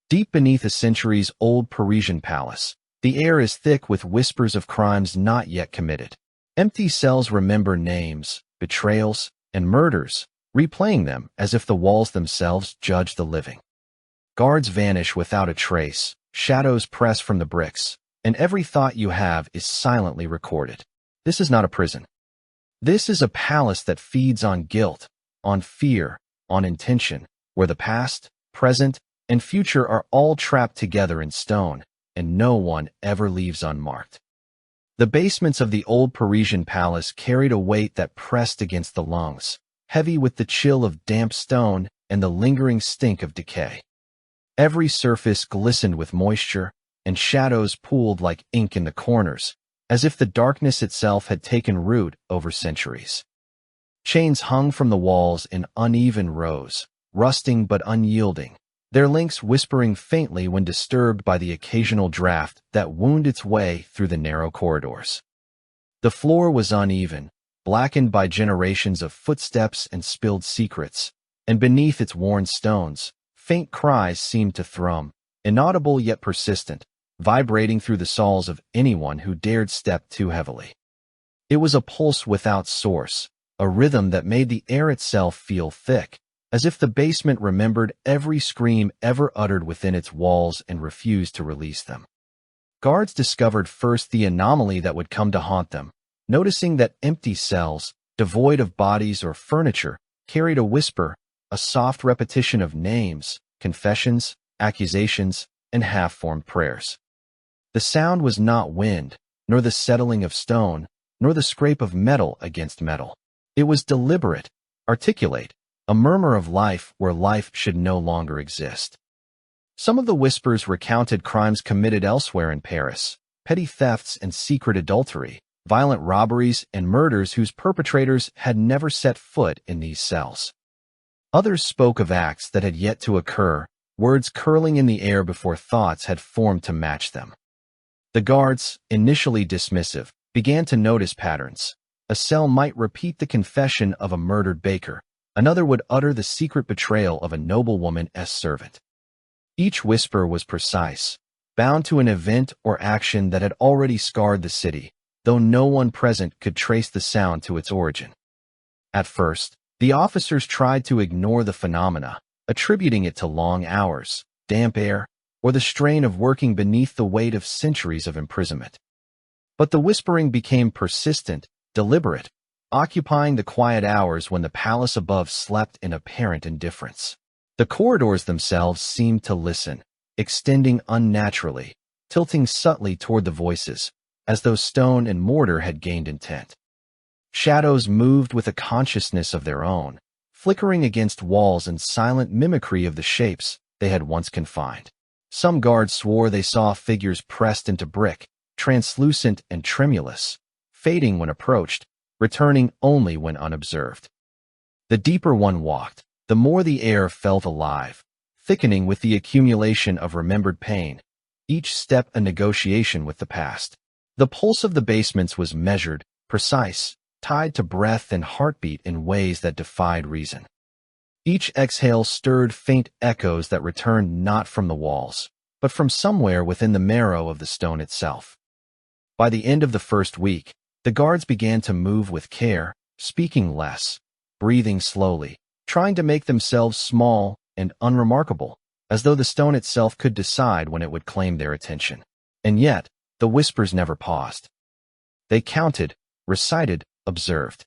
Deep beneath a centuries-old Parisian palace, the air is thick with whispers of crimes not yet committed. Empty cells remember names, betrayals, and murders, replaying them as if the walls themselves judge the living. Guards vanish without a trace, shadows press from the bricks, and every thought you have is silently recorded. This is not a prison. This is a palace that feeds on guilt, on fear, on intention, where the past, present, and future are all trapped together in stone, and no one ever leaves unmarked. The basements of the old Parisian palace carried a weight that pressed against the lungs, heavy with the chill of damp stone and the lingering stink of decay. Every surface glistened with moisture, and shadows pooled like ink in the corners, as if the darkness itself had taken root over centuries. Chains hung from the walls in uneven rows, rusting but unyielding, their links whispering faintly when disturbed by the occasional draft that wound its way through the narrow corridors. The floor was uneven, blackened by generations of footsteps and spilled secrets, and beneath its worn stones, faint cries seemed to thrum, inaudible yet persistent, vibrating through the souls of anyone who dared step too heavily. It was a pulse without source, a rhythm that made the air itself feel thick, as if the basement remembered every scream ever uttered within its walls and refused to release them. Guards discovered first the anomaly that would come to haunt them, noticing that empty cells, devoid of bodies or furniture, carried a whisper, a soft repetition of names, confessions, accusations, and half-formed prayers. The sound was not wind, nor the settling of stone, nor the scrape of metal against metal. It was deliberate, articulate, a murmur of life where life should no longer exist. Some of the whispers recounted crimes committed elsewhere in Paris, petty thefts and secret adultery, violent robberies and murders whose perpetrators had never set foot in these cells. Others spoke of acts that had yet to occur, words curling in the air before thoughts had formed to match them. The guards, initially dismissive, began to notice patterns. A cell might repeat the confession of a murdered baker. Another would utter the secret betrayal of a noblewoman's servant. Each whisper was precise, bound to an event or action that had already scarred the city, though no one present could trace the sound to its origin. At first, the officers tried to ignore the phenomena, attributing it to long hours, damp air, or the strain of working beneath the weight of centuries of imprisonment. But the whispering became persistent, deliberate, occupying the quiet hours when the palace above slept in apparent indifference. The corridors themselves seemed to listen, extending unnaturally, tilting subtly toward the voices, as though stone and mortar had gained intent. Shadows moved with a consciousness of their own, flickering against walls in silent mimicry of the shapes they had once confined. Some guards swore they saw figures pressed into brick, translucent and tremulous, fading when approached, returning only when unobserved. The deeper one walked, the more the air felt alive, thickening with the accumulation of remembered pain, each step a negotiation with the past. The pulse of the basements was measured, precise, tied to breath and heartbeat in ways that defied reason. Each exhale stirred faint echoes that returned not from the walls, but from somewhere within the marrow of the stone itself. By the end of the first week, the guards began to move with care, speaking less, breathing slowly, trying to make themselves small and unremarkable, as though the stone itself could decide when it would claim their attention. And yet, the whispers never paused. They counted, recited, observed.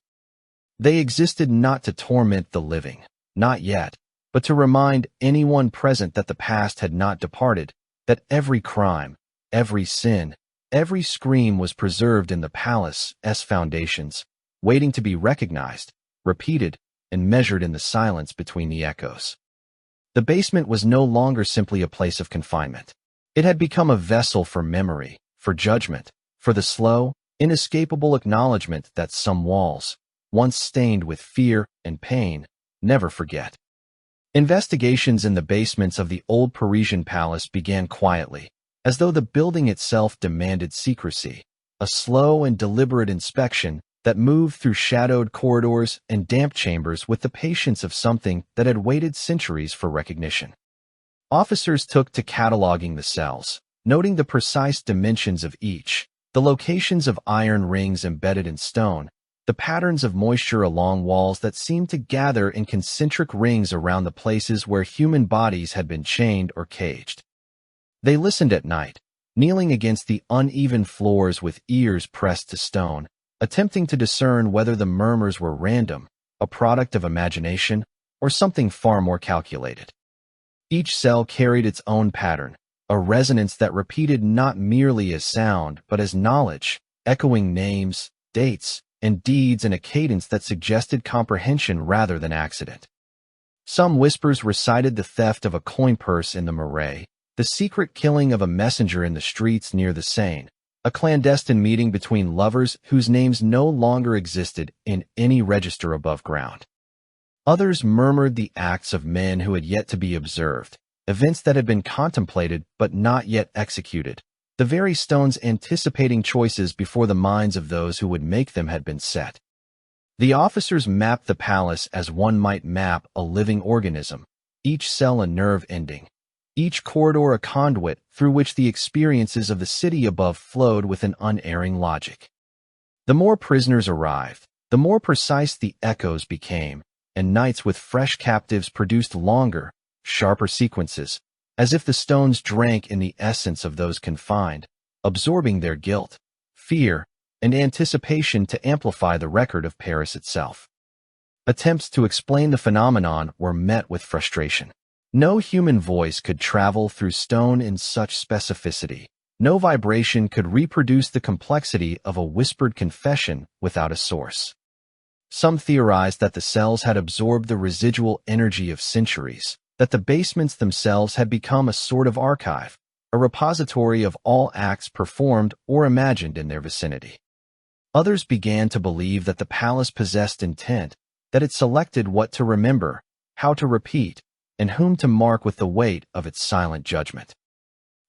They existed not to torment the living, not yet, but to remind anyone present that the past had not departed, that every crime, every sin, every scream was preserved in the palace's foundations, waiting to be recognized, repeated, and measured in the silence between the echoes. The basement was no longer simply a place of confinement. It had become a vessel for memory, for judgment, for the slow, inescapable acknowledgement that some walls, once stained with fear and pain, never forget. Investigations in the basements of the old Parisian palace began quietly, as though the building itself demanded secrecy, a slow and deliberate inspection that moved through shadowed corridors and damp chambers with the patience of something that had waited centuries for recognition. Officers took to cataloging the cells, noting the precise dimensions of each, the locations of iron rings embedded in stone, the patterns of moisture along walls that seemed to gather in concentric rings around the places where human bodies had been chained or caged. They listened at night, kneeling against the uneven floors with ears pressed to stone, attempting to discern whether the murmurs were random, a product of imagination, or something far more calculated. Each cell carried its own pattern, a resonance that repeated not merely as sound but as knowledge, echoing names, dates, and deeds in a cadence that suggested comprehension rather than accident. Some whispers recited the theft of a coin purse in the Marais, the secret killing of a messenger in the streets near the Seine, a clandestine meeting between lovers whose names no longer existed in any register above ground. Others murmured the acts of men who had yet to be observed, events that had been contemplated but not yet executed, the very stones anticipating choices before the minds of those who would make them had been set. The officers mapped the palace as one might map a living organism, each cell a nerve ending, each corridor a conduit through which the experiences of the city above flowed with an unerring logic. The more prisoners arrived, the more precise the echoes became, and nights with fresh captives produced longer, sharper sequences, as if the stones drank in the essence of those confined, absorbing their guilt, fear, and anticipation to amplify the record of Paris itself. Attempts to explain the phenomenon were met with frustration. No human voice could travel through stone in such specificity. No vibration could reproduce the complexity of a whispered confession without a source. Some theorized that the cells had absorbed the residual energy of centuries, that the basements themselves had become a sort of archive, a repository of all acts performed or imagined in their vicinity. Others began to believe that the palace possessed intent, that it selected what to remember, how to repeat, and whom to mark with the weight of its silent judgment.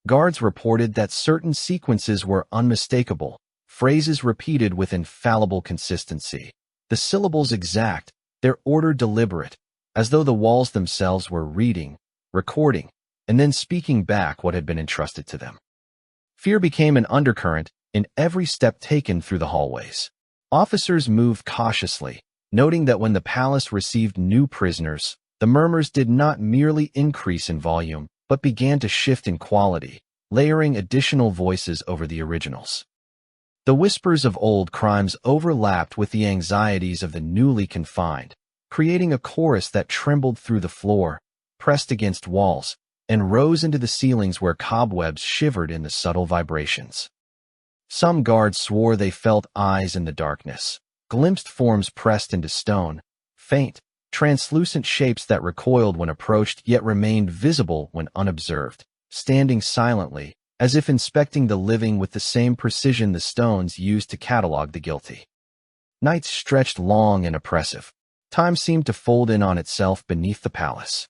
Guards reported that certain sequences were unmistakable, phrases repeated with infallible consistency, the syllables exact, their order deliberate, as though the walls themselves were reading, recording, and then speaking back what had been entrusted to them. Fear became an undercurrent in every step taken through the hallways. Officers moved cautiously, noting that when the palace received new prisoners, the murmurs did not merely increase in volume, but began to shift in quality, layering additional voices over the originals. The whispers of old crimes overlapped with the anxieties of the newly confined, creating a chorus that trembled through the floor, pressed against walls, and rose into the ceilings where cobwebs shivered in the subtle vibrations. Some guards swore they felt eyes in the darkness, glimpsed forms pressed into stone, faint, translucent shapes that recoiled when approached yet remained visible when unobserved, standing silently, as if inspecting the living with the same precision the stones used to catalog the guilty. Nights stretched long and oppressive. Time seemed to fold in on itself beneath the palace.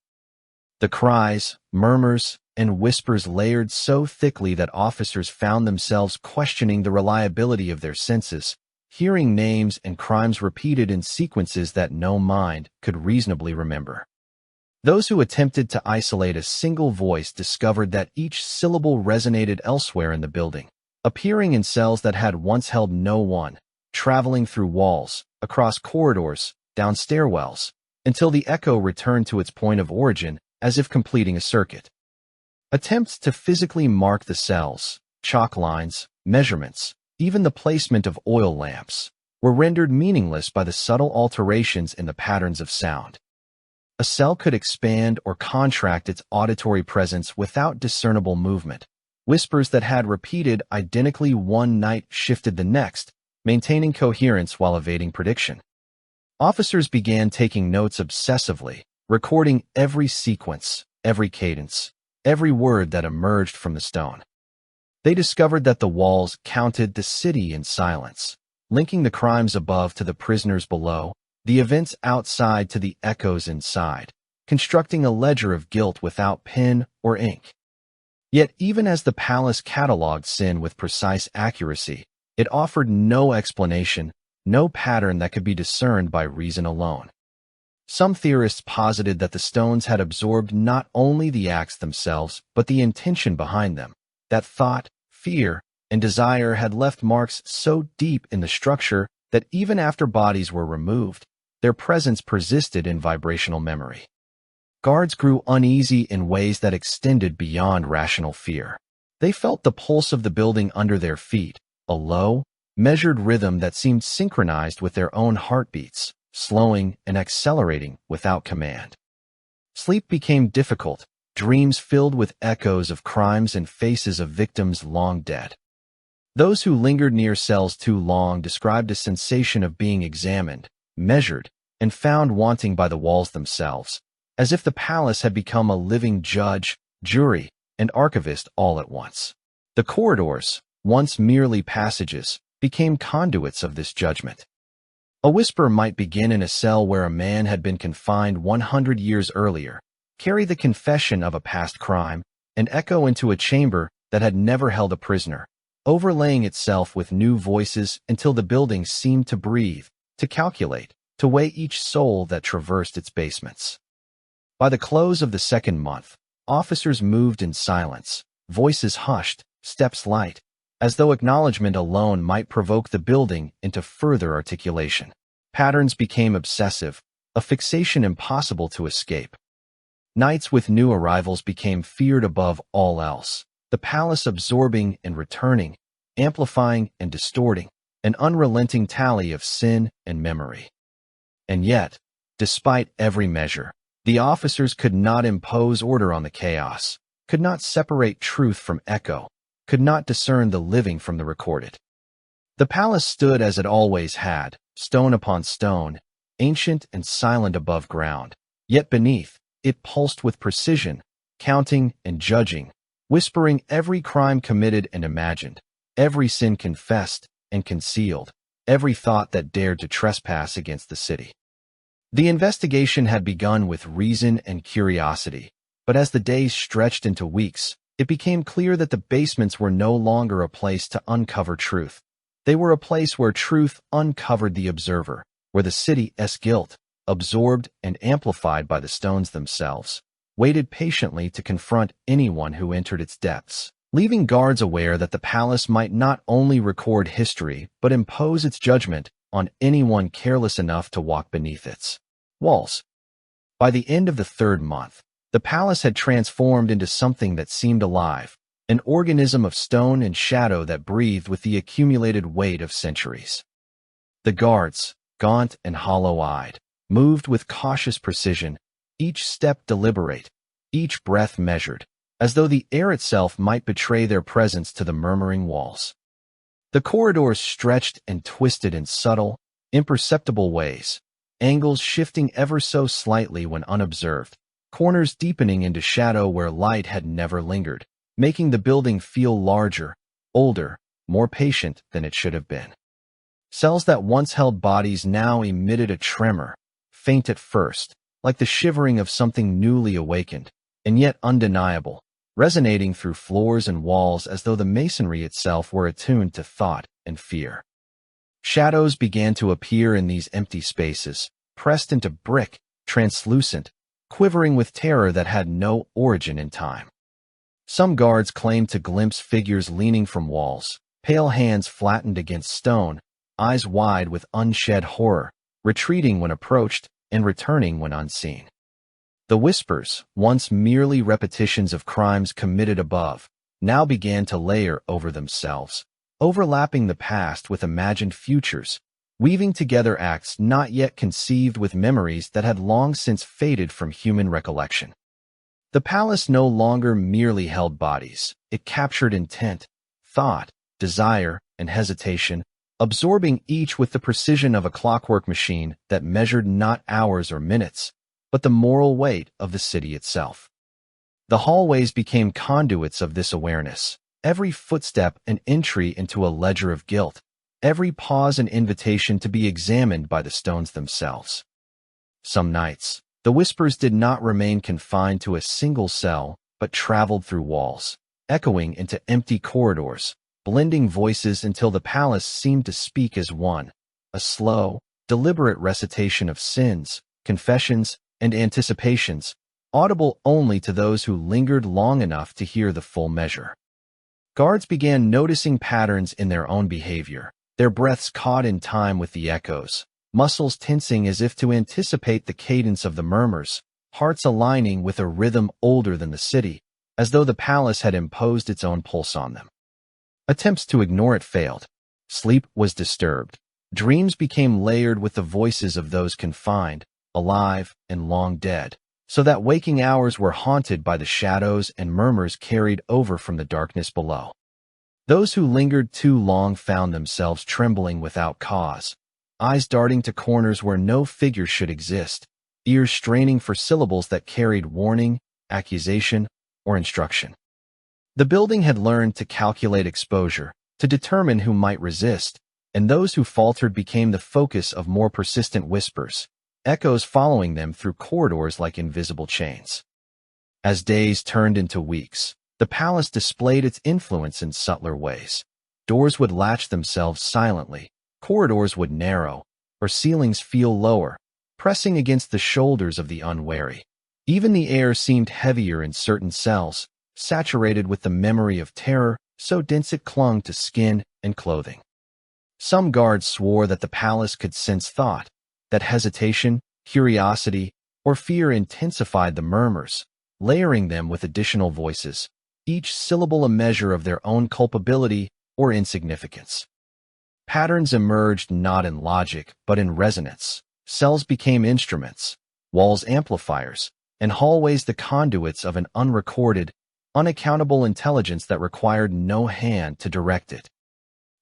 The cries, murmurs, and whispers layered so thickly that officers found themselves questioning the reliability of their senses, hearing names and crimes repeated in sequences that no mind could reasonably remember. Those who attempted to isolate a single voice discovered that each syllable resonated elsewhere in the building, appearing in cells that had once held no one, traveling through walls, across corridors, down stairwells, until the echo returned to its point of origin as if completing a circuit. Attempts to physically mark the cells, chalk lines, measurements, even the placement of oil lamps, were rendered meaningless by the subtle alterations in the patterns of sound. A cell could expand or contract its auditory presence without discernible movement. Whispers that had repeated identically one night shifted the next, maintaining coherence while evading prediction. Officers began taking notes obsessively, recording every sequence, every cadence, every word that emerged from the stone. They discovered that the walls counted the city in silence, linking the crimes above to the prisoners below, the events outside to the echoes inside, constructing a ledger of guilt without pen or ink. Yet even as the palace cataloged sin with precise accuracy, it offered no explanation, no pattern that could be discerned by reason alone. Some theorists posited that the stones had absorbed not only the acts themselves, but the intention behind them. That thought, fear, and desire had left marks so deep in the structure that even after bodies were removed, their presence persisted in vibrational memory. Guards grew uneasy in ways that extended beyond rational fear. They felt the pulse of the building under their feet, a low, measured rhythm that seemed synchronized with their own heartbeats, slowing and accelerating without command. Sleep became difficult, dreams filled with echoes of crimes and faces of victims long dead. Those who lingered near cells too long described a sensation of being examined, measured, and found wanting by the walls themselves, as if the palace had become a living judge, jury, and archivist all at once. The corridors, once merely passages, became conduits of this judgment. A whisper might begin in a cell where a man had been confined 100 years earlier, carry the confession of a past crime, and echo into a chamber that had never held a prisoner, overlaying itself with new voices until the building seemed to breathe, to calculate, to weigh each soul that traversed its basements. By the close of the second month, officers moved in silence, voices hushed, steps light, as though acknowledgement alone might provoke the building into further articulation. Patterns became obsessive, a fixation impossible to escape. Nights with new arrivals became feared above all else, the palace absorbing and returning, amplifying and distorting, an unrelenting tally of sin and memory. And yet, despite every measure, the officers could not impose order on the chaos, could not separate truth from echo, could not discern the living from the recorded. The palace stood as it always had, stone upon stone, ancient and silent above ground, yet beneath, it pulsed with precision, counting and judging, whispering every crime committed and imagined, every sin confessed and concealed, every thought that dared to trespass against the city. The investigation had begun with reason and curiosity, but as the days stretched into weeks, it became clear that the basements were no longer a place to uncover truth. They were a place where truth uncovered the observer, where the city's guilt, absorbed and amplified by the stones themselves, waited patiently to confront anyone who entered its depths, leaving guards aware that the palace might not only record history but impose its judgment on anyone careless enough to walk beneath its walls. By the end of the third month, the palace had transformed into something that seemed alive, an organism of stone and shadow that breathed with the accumulated weight of centuries. The guards, gaunt and hollow-eyed, moved with cautious precision, each step deliberate, each breath measured, as though the air itself might betray their presence to the murmuring walls. The corridors stretched and twisted in subtle, imperceptible ways, angles shifting ever so slightly when unobserved, corners deepening into shadow where light had never lingered, making the building feel larger, older, more patient than it should have been. Cells that once held bodies now emitted a tremor, faint at first, like the shivering of something newly awakened, and yet undeniable, resonating through floors and walls as though the masonry itself were attuned to thought and fear. Shadows began to appear in these empty spaces, pressed into brick, translucent, quivering with terror that had no origin in time. Some guards claimed to glimpse figures leaning from walls, pale hands flattened against stone, eyes wide with unshed horror, retreating when approached and returning when unseen. The whispers, once merely repetitions of crimes committed above, now began to layer over themselves, overlapping the past with imagined futures, weaving together acts not yet conceived with memories that had long since faded from human recollection. The palace no longer merely held bodies, it captured intent, thought, desire, and hesitation, absorbing each with the precision of a clockwork machine that measured not hours or minutes, but the moral weight of the city itself. The hallways became conduits of this awareness, every footstep an entry into a ledger of guilt, every pause an invitation to be examined by the stones themselves. Some nights, the whispers did not remain confined to a single cell, but traveled through walls, echoing into empty corridors, blending voices until the palace seemed to speak as one, a slow, deliberate recitation of sins, confessions, and anticipations, audible only to those who lingered long enough to hear the full measure. Guards began noticing patterns in their own behavior, their breaths caught in time with the echoes, muscles tensing as if to anticipate the cadence of the murmurs, hearts aligning with a rhythm older than the city, as though the palace had imposed its own pulse on them. Attempts to ignore it failed. Sleep was disturbed. Dreams became layered with the voices of those confined, alive, and long dead, so that waking hours were haunted by the shadows and murmurs carried over from the darkness below. Those who lingered too long found themselves trembling without cause, eyes darting to corners where no figure should exist, ears straining for syllables that carried warning, accusation, or instruction. The building had learned to calculate exposure, to determine who might resist, and those who faltered became the focus of more persistent whispers, echoes following them through corridors like invisible chains. As days turned into weeks, the palace displayed its influence in subtler ways. Doors would latch themselves silently, corridors would narrow, or ceilings feel lower, pressing against the shoulders of the unwary. Even the air seemed heavier in certain cells, saturated with the memory of terror, so dense it clung to skin and clothing. Some guards swore that the palace could sense thought, that hesitation, curiosity, or fear intensified the murmurs, layering them with additional voices, each syllable a measure of their own culpability or insignificance. Patterns emerged not in logic, but in resonance. Cells became instruments, walls amplifiers, and hallways the conduits of an unrecorded, unaccountable intelligence that required no hand to direct it.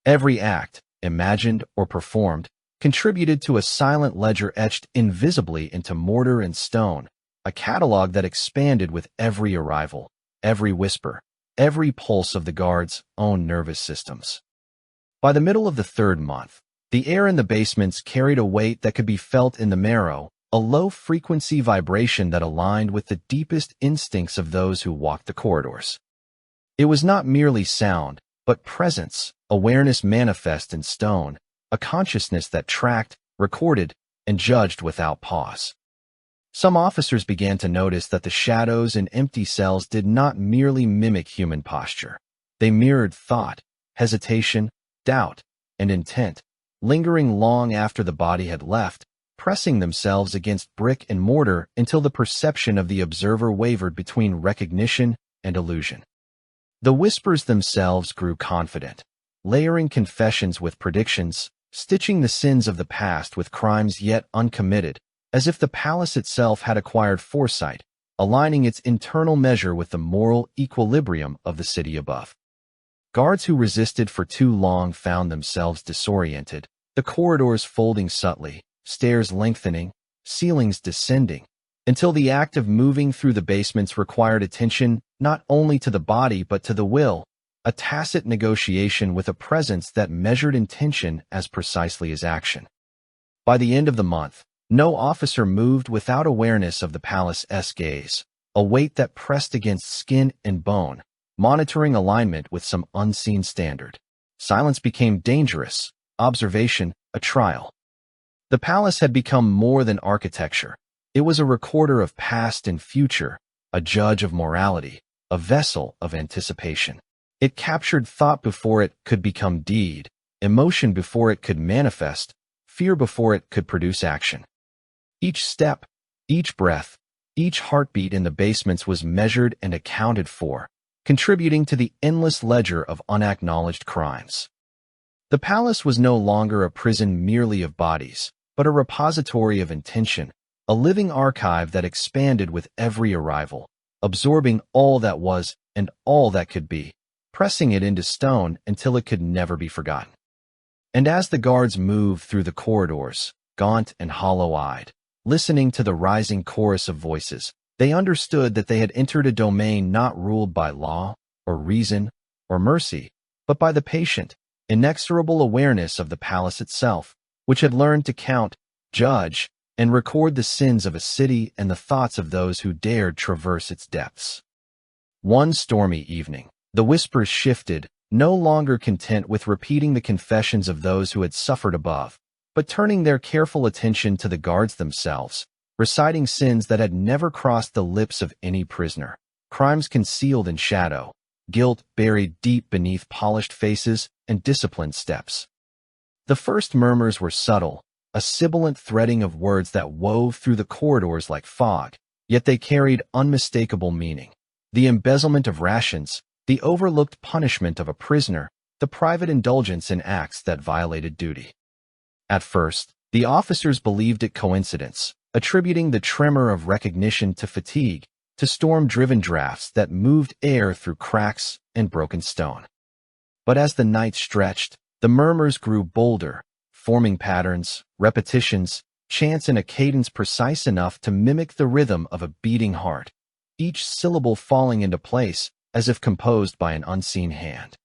Every act, imagined or performed, contributed to a silent ledger etched invisibly into mortar and stone, a catalog that expanded with every arrival, every whisper, every pulse of the guards' own nervous systems. By the middle of the third month, the air in the basements carried a weight that could be felt in the marrow, a low-frequency vibration that aligned with the deepest instincts of those who walked the corridors. It was not merely sound, but presence, awareness manifest in stone, a consciousness that tracked, recorded, and judged without pause. Some officers began to notice that the shadows in empty cells did not merely mimic human posture. They mirrored thought, hesitation, doubt, and intent, lingering long after the body had left, pressing themselves against brick and mortar until the perception of the observer wavered between recognition and illusion. The whispers themselves grew confident, layering confessions with predictions, stitching the sins of the past with crimes yet uncommitted, as if the palace itself had acquired foresight, aligning its internal measure with the moral equilibrium of the city above. Guards who resisted for too long found themselves disoriented, the corridors folding subtly, stairs lengthening, ceilings descending, until the act of moving through the basements required attention not only to the body but to the will, a tacit negotiation with a presence that measured intention as precisely as action. By the end of the month, no officer moved without awareness of the palace's gaze, a weight that pressed against skin and bone, monitoring alignment with some unseen standard. Silence became dangerous, observation a trial. The palace had become more than architecture. It was a recorder of past and future, a judge of morality, a vessel of anticipation. It captured thought before it could become deed, emotion before it could manifest, fear before it could produce action. Each step, each breath, each heartbeat in the basements was measured and accounted for, contributing to the endless ledger of unacknowledged crimes. The palace was no longer a prison merely of bodies, but a repository of intention, a living archive that expanded with every arrival, absorbing all that was and all that could be, pressing it into stone until it could never be forgotten. And as the guards moved through the corridors, gaunt and hollow-eyed, listening to the rising chorus of voices, they understood that they had entered a domain not ruled by law, or reason, or mercy, but by the patient, inexorable awareness of the palace itself, which had learned to count, judge, and record the sins of a city and the thoughts of those who dared traverse its depths. One stormy evening, the whispers shifted, no longer content with repeating the confessions of those who had suffered above, but turning their careful attention to the guards themselves, reciting sins that had never crossed the lips of any prisoner, crimes concealed in shadow, guilt buried deep beneath polished faces and disciplined steps. The first murmurs were subtle, a sibilant threading of words that wove through the corridors like fog, yet they carried unmistakable meaning. The embezzlement of rations, the overlooked punishment of a prisoner, the private indulgence in acts that violated duty. At first, the officers believed it coincidence, attributing the tremor of recognition to fatigue, to storm-driven drafts that moved air through cracks and broken stone. But as the night stretched, the murmurs grew bolder, forming patterns, repetitions, chants in a cadence precise enough to mimic the rhythm of a beating heart, each syllable falling into place as if composed by an unseen hand.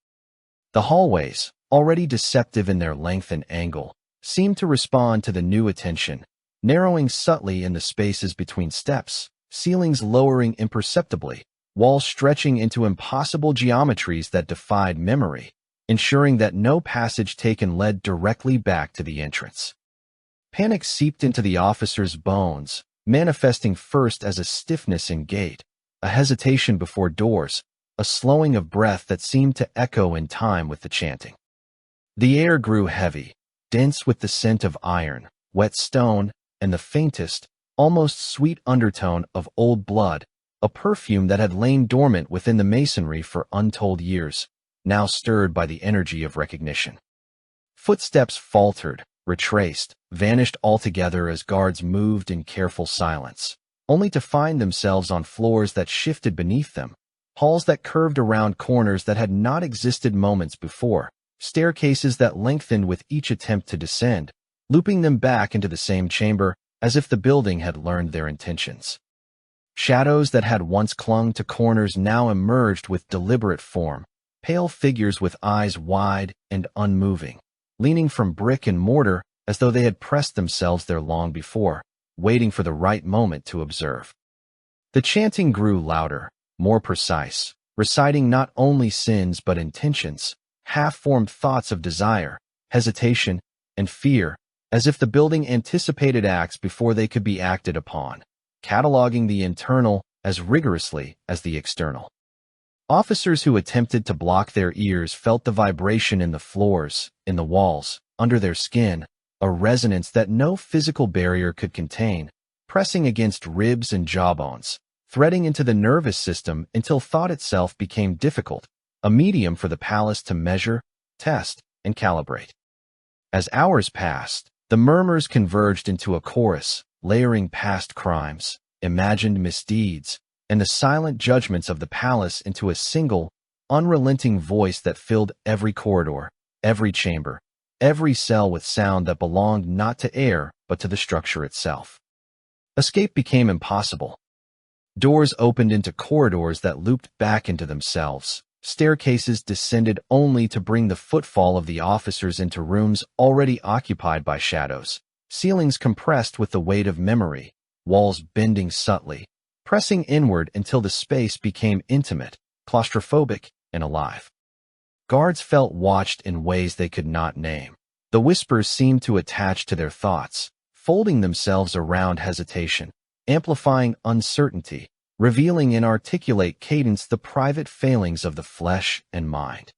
The hallways, already deceptive in their length and angle, seemed to respond to the new attention, narrowing subtly in the spaces between steps, ceilings lowering imperceptibly, walls stretching into impossible geometries that defied memory, ensuring that no passage taken led directly back to the entrance. Panic seeped into the officers' bones, manifesting first as a stiffness in gait, a hesitation before doors, a slowing of breath that seemed to echo in time with the chanting. The air grew heavy, dense with the scent of iron, wet stone, and the faintest, almost sweet undertone of old blood, a perfume that had lain dormant within the masonry for untold years, now stirred by the energy of recognition. Footsteps faltered, retraced, vanished altogether as guards moved in careful silence, only to find themselves on floors that shifted beneath them, halls that curved around corners that had not existed moments before, staircases that lengthened with each attempt to descend, looping them back into the same chamber as if the building had learned their intentions. Shadows that had once clung to corners now emerged with deliberate form, pale figures with eyes wide and unmoving, leaning from brick and mortar as though they had pressed themselves there long before, waiting for the right moment to observe. The chanting grew louder, more precise, reciting not only sins but intentions, half-formed thoughts of desire, hesitation, and fear, as if the building anticipated acts before they could be acted upon, cataloging the internal as rigorously as the external. Officers who attempted to block their ears felt the vibration in the floors, in the walls, under their skin, a resonance that no physical barrier could contain, pressing against ribs and jawbones, threading into the nervous system until thought itself became difficult, a medium for the palace to measure, test, and calibrate. As hours passed, the murmurs converged into a chorus, layering past crimes, imagined misdeeds, and the silent judgments of the palace into a single, unrelenting voice that filled every corridor, every chamber, every cell with sound that belonged not to air but to the structure itself. Escape became impossible. Doors opened into corridors that looped back into themselves. Staircases descended only to bring the footfall of the officers into rooms already occupied by shadows, ceilings compressed with the weight of memory, walls bending subtly, pressing inward until the space became intimate, claustrophobic, and alive. Guards felt watched in ways they could not name. The whispers seemed to attach to their thoughts, folding themselves around hesitation, amplifying uncertainty, revealing in articulate cadence the private failings of the flesh and mind.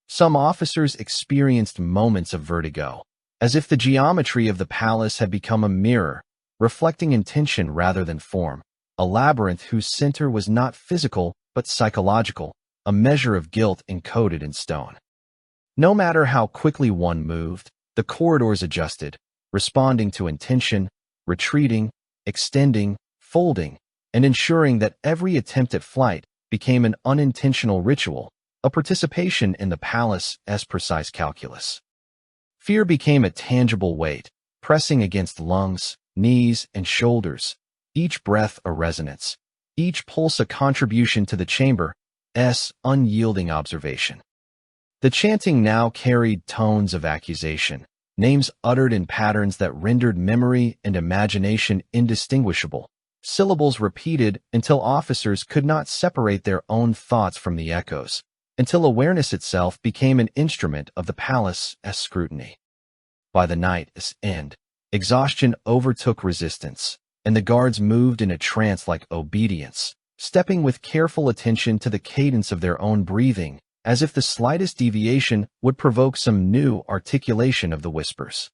Some officers experienced moments of vertigo, as if the geometry of the palace had become a mirror, reflecting intention rather than form, a labyrinth whose center was not physical but psychological, a measure of guilt encoded in stone. No matter how quickly one moved, the corridors adjusted, responding to intention, retreating, extending, folding, and ensuring that every attempt at flight became an unintentional ritual, a participation in the palace's precise calculus. Fear became a tangible weight, pressing against lungs, knees, and shoulders, each breath a resonance, each pulse a contribution to the chamber's unyielding observation. The chanting now carried tones of accusation, names uttered in patterns that rendered memory and imagination indistinguishable, syllables repeated until officers could not separate their own thoughts from the echoes, until awareness itself became an instrument of the palace's scrutiny. By the night's end, exhaustion overtook resistance. and the guards moved in a trance-like obedience, stepping with careful attention to the cadence of their own breathing, as if the slightest deviation would provoke some new articulation of the whispers.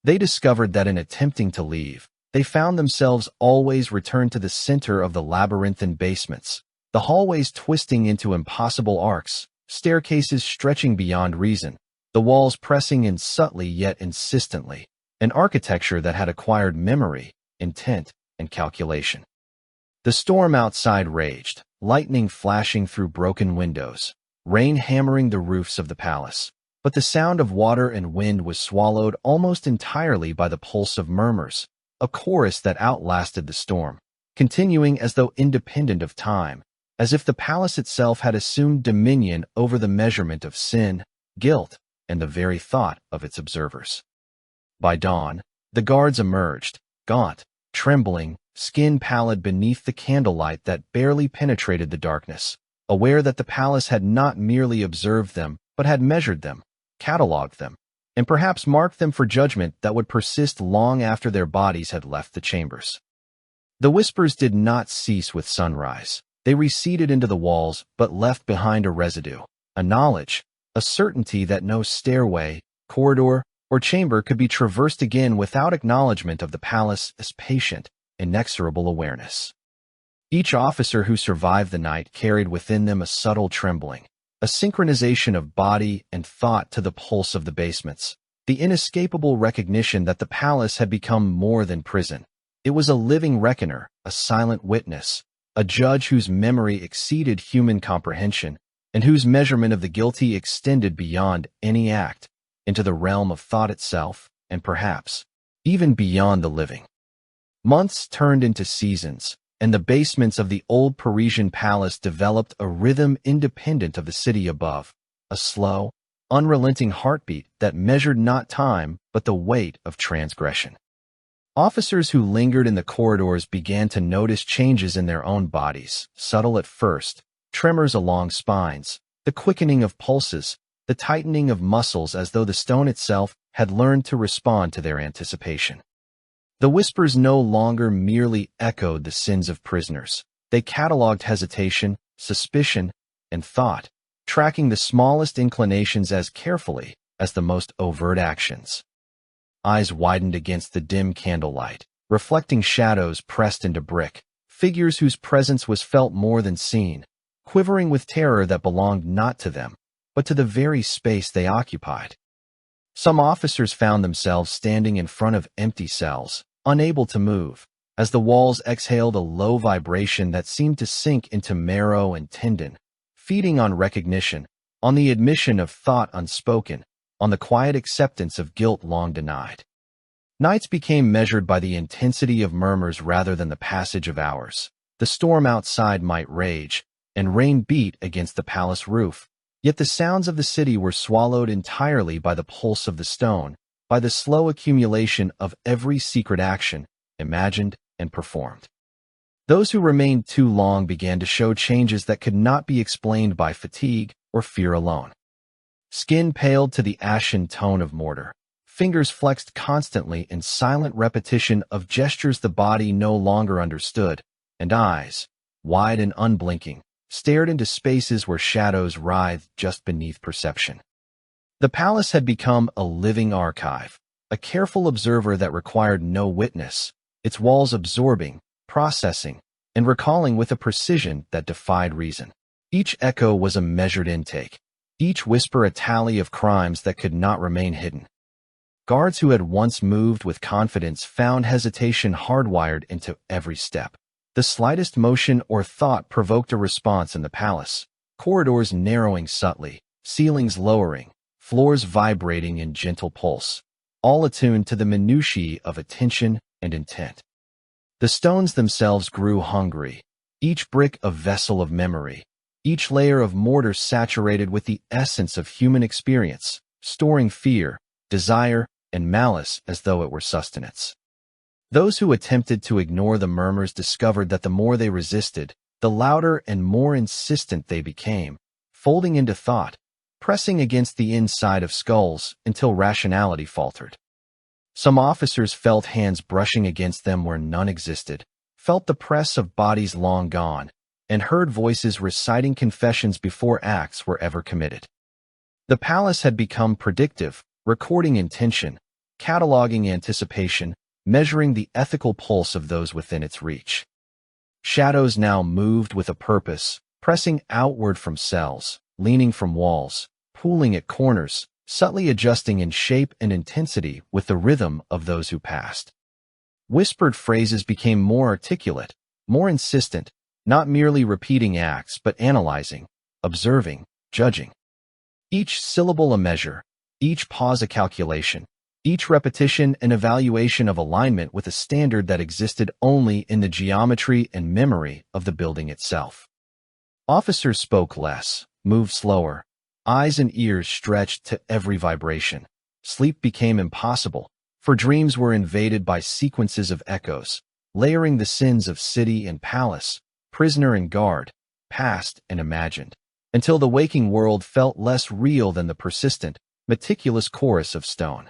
They discovered that in attempting to leave, they found themselves always returned to the center of the labyrinthine basements, the hallways twisting into impossible arcs, staircases stretching beyond reason, the walls pressing in subtly yet insistently, an architecture that had acquired memory, intent, and calculation. The storm outside raged, lightning flashing through broken windows, rain hammering the roofs of the palace, but the sound of water and wind was swallowed almost entirely by the pulse of murmurs, a chorus that outlasted the storm, continuing as though independent of time, as if the palace itself had assumed dominion over the measurement of sin, guilt, and the very thought of its observers. By dawn, the guards emerged, gaunt, trembling, skin pallid beneath the candlelight that barely penetrated the darkness, aware that the palace had not merely observed them, but had measured them, catalogued them, and perhaps marked them for judgment that would persist long after their bodies had left the chambers. The whispers did not cease with sunrise. They receded into the walls, but left behind a residue, a knowledge, a certainty that no stairway, corridor, or chamber could be traversed again without acknowledgement of the palace's patient, inexorable awareness. Each officer who survived the night carried within them a subtle trembling, a synchronization of body and thought to the pulse of the basements, the inescapable recognition that the palace had become more than prison. It was a living reckoner, a silent witness, a judge whose memory exceeded human comprehension, and whose measurement of the guilty extended beyond any act, into the realm of thought itself, and perhaps even beyond the living. Months turned into seasons, and the basements of the old Parisian palace developed a rhythm independent of the city above, a slow, unrelenting heartbeat that measured not time but the weight of transgression. Officers who lingered in the corridors began to notice changes in their own bodies, subtle at first, tremors along spines, the quickening of pulses, the tightening of muscles as though the stone itself had learned to respond to their anticipation. The whispers no longer merely echoed the sins of prisoners. They catalogued hesitation, suspicion, and thought, tracking the smallest inclinations as carefully as the most overt actions. Eyes widened against the dim candlelight, reflecting shadows pressed into brick, figures whose presence was felt more than seen, quivering with terror that belonged not to them, but to the very space they occupied. Some officers found themselves standing in front of empty cells, unable to move, as the walls exhaled a low vibration that seemed to sink into marrow and tendon, feeding on recognition, on the admission of thought unspoken, on the quiet acceptance of guilt long denied. Nights became measured by the intensity of murmurs rather than the passage of hours. The storm outside might rage, and rain beat against the palace roof, yet the sounds of the city were swallowed entirely by the pulse of the stone, by the slow accumulation of every secret action, imagined and performed. Those who remained too long began to show changes that could not be explained by fatigue or fear alone. Skin paled to the ashen tone of mortar, fingers flexed constantly in silent repetition of gestures the body no longer understood, and eyes, wide and unblinking, stared into spaces where shadows writhed just beneath perception. The palace had become a living archive, a careful observer that required no witness, its walls absorbing, processing, and recalling with a precision that defied reason. Each echo was a measured intake, each whisper a tally of crimes that could not remain hidden. Guards who had once moved with confidence found hesitation hardwired into every step. The slightest motion or thought provoked a response in the palace, corridors narrowing subtly, ceilings lowering, floors vibrating in gentle pulse, all attuned to the minutiae of attention and intent. The stones themselves grew hungry, each brick a vessel of memory, each layer of mortar saturated with the essence of human experience, storing fear, desire, and malice as though it were sustenance. Those who attempted to ignore the murmurs discovered that the more they resisted, the louder and more insistent they became, folding into thought, pressing against the inside of skulls until rationality faltered. Some officers felt hands brushing against them where none existed, felt the press of bodies long gone, and heard voices reciting confessions before acts were ever committed. The palace had become predictive, recording intention, cataloging anticipation, measuring the ethical pulse of those within its reach. Shadows now moved with a purpose, pressing outward from cells, leaning from walls, pooling at corners, subtly adjusting in shape and intensity with the rhythm of those who passed. Whispered phrases became more articulate, more insistent, not merely repeating acts but analyzing, observing, judging. Each syllable a measure, each pause a calculation, each repetition an evaluation of alignment with a standard that existed only in the geometry and memory of the building itself. Officers spoke less, moved slower, eyes and ears stretched to every vibration. Sleep became impossible, for dreams were invaded by sequences of echoes, layering the sins of city and palace, prisoner and guard, past and imagined, until the waking world felt less real than the persistent, meticulous chorus of stone.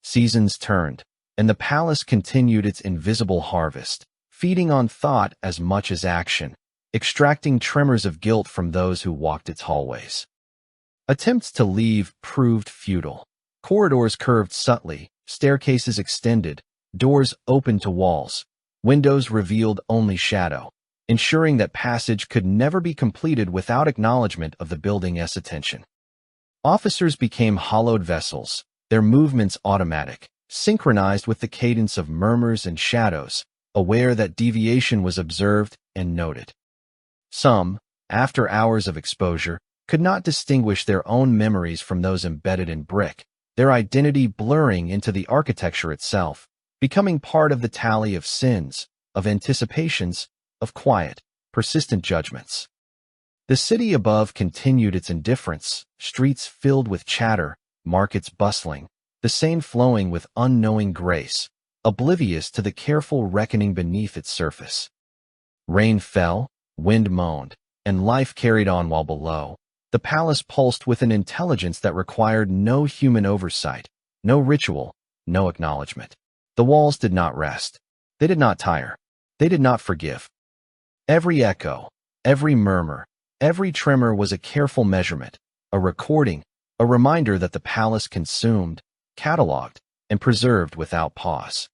Seasons turned, and the palace continued its invisible harvest, feeding on thought as much as action, extracting tremors of guilt from those who walked its hallways. Attempts to leave proved futile. Corridors curved subtly, staircases extended, doors opened to walls, windows revealed only shadow, ensuring that passage could never be completed without acknowledgement of the building's attention. Officers became hollowed vessels, their movements automatic, synchronized with the cadence of murmurs and shadows, aware that deviation was observed and noted. Some, after hours of exposure, could not distinguish their own memories from those embedded in brick, their identity blurring into the architecture itself, becoming part of the tally of sins, of anticipations, of quiet, persistent judgments. The city above continued its indifference, streets filled with chatter, markets bustling, the Seine flowing with unknowing grace, oblivious to the careful reckoning beneath its surface. Rain fell, wind moaned, and life carried on while below. The palace pulsed with an intelligence that required no human oversight, no ritual, no acknowledgement. The walls did not rest. They did not tire. They did not forgive. Every echo, every murmur, every tremor was a careful measurement, a recording, a reminder that the palace consumed, cataloged, and preserved without pause.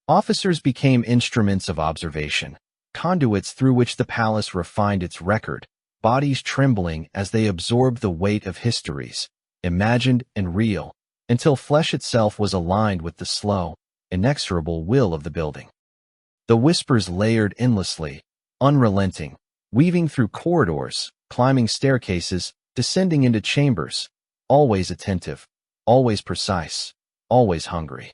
Officers became instruments of observation, conduits through which the palace refined its record, bodies trembling as they absorbed the weight of histories, imagined and real, until flesh itself was aligned with the slow, inexorable will of the building. The whispers layered endlessly, unrelenting, weaving through corridors, climbing staircases, descending into chambers, always attentive, always precise, always hungry.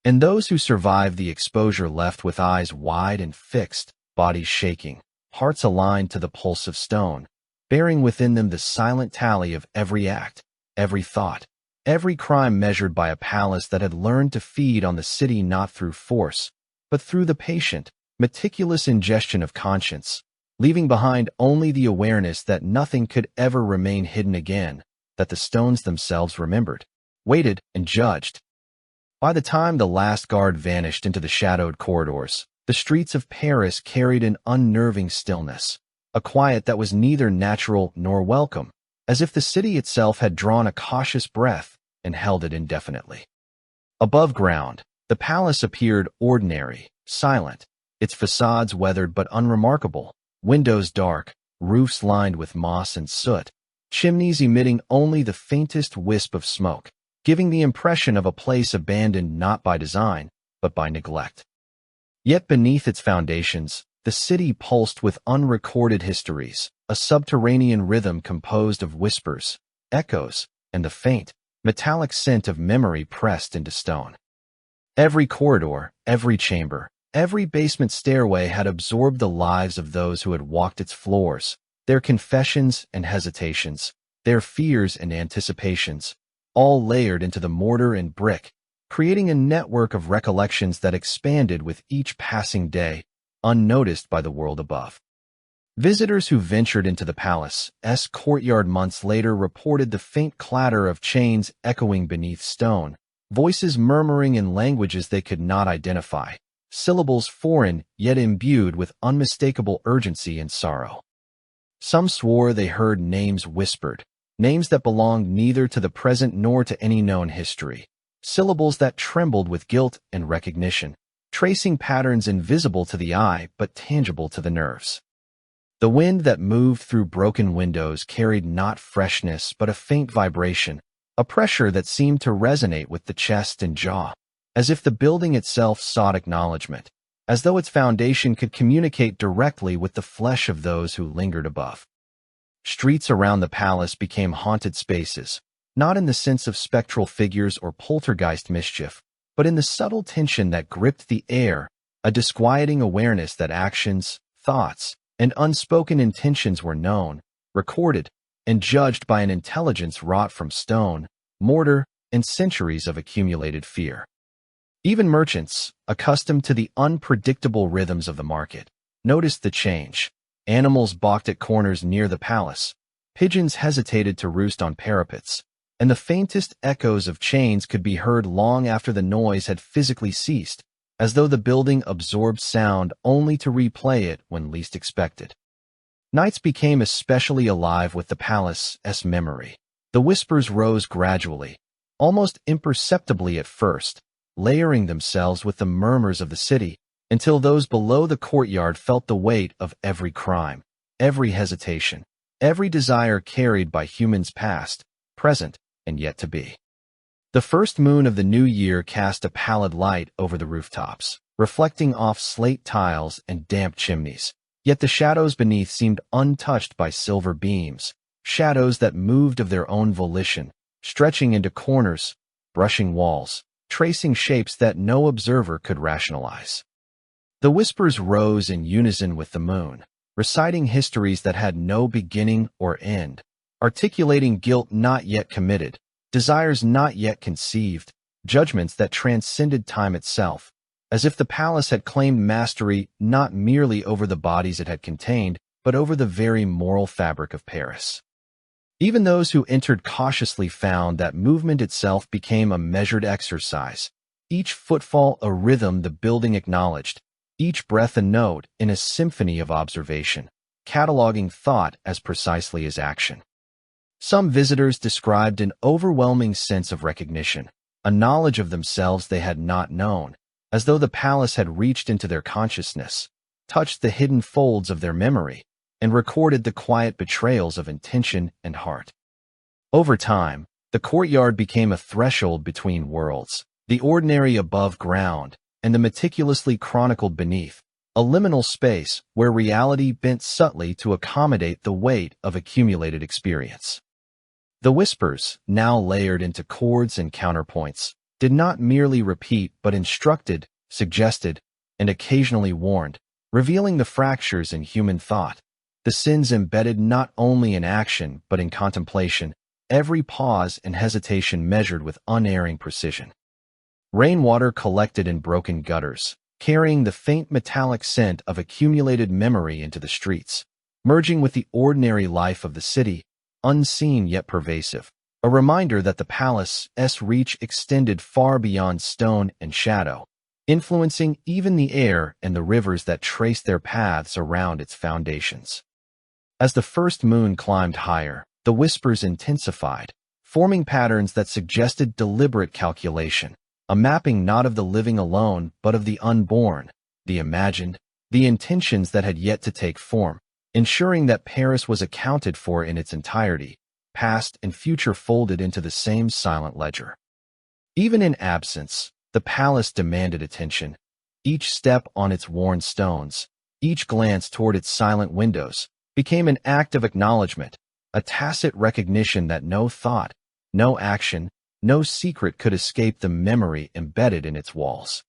And those who survived the exposure left with eyes wide and fixed, bodies shaking, hearts aligned to the pulse of stone, bearing within them the silent tally of every act, every thought, every crime measured by a palace that had learned to feed on the city not through force, but through the patient, meticulous ingestion of conscience, leaving behind only the awareness that nothing could ever remain hidden again, that the stones themselves remembered, waited, and judged. By the time the last guard vanished into the shadowed corridors, the streets of Paris carried an unnerving stillness, a quiet that was neither natural nor welcome, as if the city itself had drawn a cautious breath and held it indefinitely. Above ground, the palace appeared ordinary, silent, its facades weathered but unremarkable, windows dark, roofs lined with moss and soot, chimneys emitting only the faintest wisp of smoke, giving the impression of a place abandoned not by design, but by neglect. Yet beneath its foundations, the city pulsed with unrecorded histories, a subterranean rhythm composed of whispers, echoes, and the faint, metallic scent of memory pressed into stone. Every corridor, every chamber, every basement stairway had absorbed the lives of those who had walked its floors, their confessions and hesitations, their fears and anticipations, all layered into the mortar and brick, creating a network of recollections that expanded with each passing day, unnoticed by the world above. Visitors who ventured into the palace's courtyard months later reported the faint clatter of chains echoing beneath stone, voices murmuring in languages they could not identify, syllables foreign yet imbued with unmistakable urgency and sorrow. Some swore they heard names whispered, names that belonged neither to the present nor to any known history, syllables that trembled with guilt and recognition, tracing patterns invisible to the eye but tangible to the nerves. The wind that moved through broken windows carried not freshness but a faint vibration, a pressure that seemed to resonate with the chest and jaw, as if the building itself sought acknowledgement, as though its foundation could communicate directly with the flesh of those who lingered above. Streets around the palace became haunted spaces, not in the sense of spectral figures or poltergeist mischief, but in the subtle tension that gripped the air, a disquieting awareness that actions, thoughts, and unspoken intentions were known, recorded, and judged by an intelligence wrought from stone, mortar, and centuries of accumulated fear. Even merchants, accustomed to the unpredictable rhythms of the market, noticed the change. Animals balked at corners near the palace, pigeons hesitated to roost on parapets, and the faintest echoes of chains could be heard long after the noise had physically ceased, as though the building absorbed sound only to replay it when least expected. Nights became especially alive with the palace's memory. The whispers rose gradually, almost imperceptibly at first, layering themselves with the murmurs of the city, until those below the courtyard felt the weight of every crime, every hesitation, every desire carried by humans past, present, and yet to be. The first moon of the new year cast a pallid light over the rooftops, reflecting off slate tiles and damp chimneys, yet the shadows beneath seemed untouched by silver beams, shadows that moved of their own volition, stretching into corners, brushing walls, tracing shapes that no observer could rationalize. The whispers rose in unison with the moon, reciting histories that had no beginning or end, articulating guilt not yet committed, desires not yet conceived, judgments that transcended time itself, as if the palace had claimed mastery not merely over the bodies it had contained, but over the very moral fabric of Paris. Even those who entered cautiously found that movement itself became a measured exercise, each footfall a rhythm the building acknowledged, each breath a note in a symphony of observation, cataloging thought as precisely as action. Some visitors described an overwhelming sense of recognition, a knowledge of themselves they had not known, as though the palace had reached into their consciousness, touched the hidden folds of their memory, and recorded the quiet betrayals of intention and heart. Over time, the courtyard became a threshold between worlds, the ordinary above ground, and the meticulously chronicled beneath, a liminal space where reality bent subtly to accommodate the weight of accumulated experience. The whispers, now layered into chords and counterpoints, did not merely repeat but instructed, suggested, and occasionally warned, revealing the fractures in human thought, the sins embedded not only in action but in contemplation, every pause and hesitation measured with unerring precision. Rainwater collected in broken gutters, carrying the faint metallic scent of accumulated memory into the streets, merging with the ordinary life of the city, unseen yet pervasive, a reminder that the palace's reach extended far beyond stone and shadow, influencing even the air and the rivers that traced their paths around its foundations. As the first moon climbed higher, the whispers intensified, forming patterns that suggested deliberate calculation, a mapping not of the living alone but of the unborn, the imagined, the intentions that had yet to take form, ensuring that Paris was accounted for in its entirety, past and future folded into the same silent ledger. Even in absence, the palace demanded attention. Each step on its worn stones, each glance toward its silent windows, became an act of acknowledgement, a tacit recognition that no thought, no action, no secret could escape the memory embedded in its walls.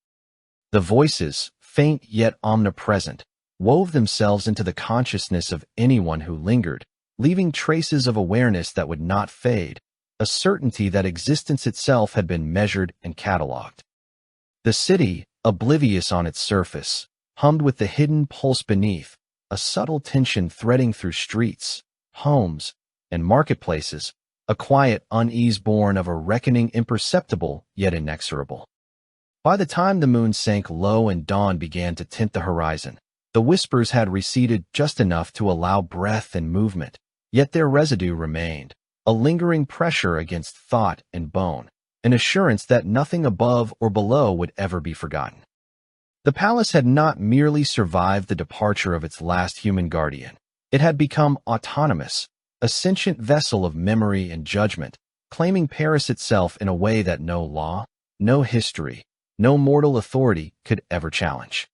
The voices, faint yet omnipresent, wove themselves into the consciousness of anyone who lingered, leaving traces of awareness that would not fade, a certainty that existence itself had been measured and catalogued. The city, oblivious on its surface, hummed with the hidden pulse beneath, a subtle tension threading through streets, homes, and marketplaces, a quiet unease born of a reckoning imperceptible yet inexorable. By the time the moon sank low and dawn began to tint the horizon, the whispers had receded just enough to allow breath and movement, yet their residue remained, a lingering pressure against thought and bone, an assurance that nothing above or below would ever be forgotten. The palace had not merely survived the departure of its last human guardian. It had become autonomous, a sentient vessel of memory and judgment, claiming Paris itself in a way that no law, no history, no mortal authority could ever challenge.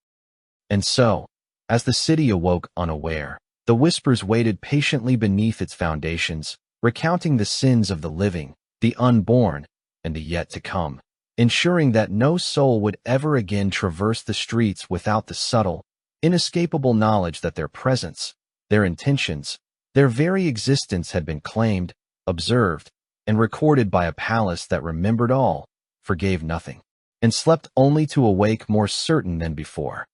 And so, as the city awoke unaware, the whispers waited patiently beneath its foundations, recounting the sins of the living, the unborn, and the yet to come, ensuring that no soul would ever again traverse the streets without the subtle, inescapable knowledge that their presence, their intentions, their very existence had been claimed, observed, and recorded by a palace that remembered all, forgave nothing, and slept only to awake more certain than before.